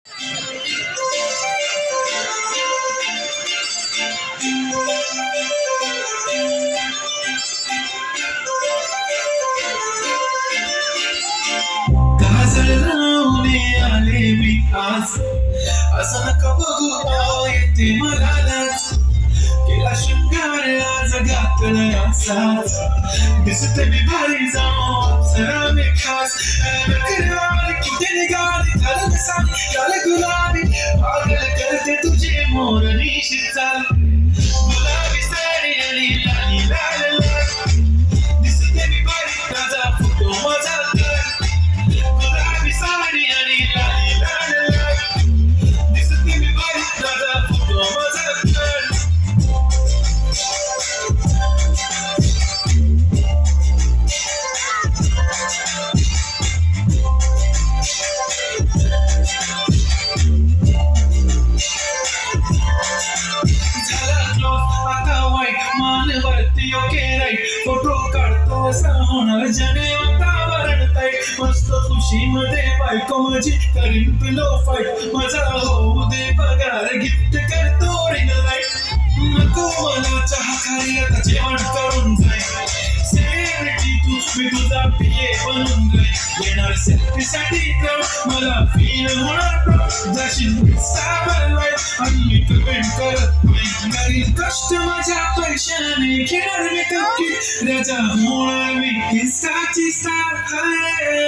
काजळ लावणे आले मी आज, असं नका बघू येते मला लाज. केला शृंगार आज घातल असाच, दिसते मी भारी जाऊ अप्सरा मी खास. नकरारी कुठे निघाली झालं सारी लाल गुलाबी, पागल करते तुझे मोरनीशी चाल. गुलाबी साडी आणि लाली लाल लाल, दिसते मी भारी ताजा फोटो माझा तर. गुलाबी साडी आणि लाली लाल लाल, दिसते मी भारी ताजा फोटो माझा तर. मानवरती ओके राईट, फोटो काढतो असा होणार जने वातावरण ताई. मस्त खुशीमध्ये बायको माझी करीन पिलो फाईट, माझा होऊ दे पगार गिफ्ट करतो रिंग लाईट. नको मला चहा खाली आता जेवण करून जाईल, सेलिब्रिटी तू मी तुझा पिये बनून जाईल. येणार सेल्फी साठी तर मला फील होणार, जाशील इंस्टावर लाईट आणि मी कमेंट करत नाही. घरी कष्ट माझ्या पैशाने खेळ मी टक्की, राजा होणार मी इंस्टाची स्टार.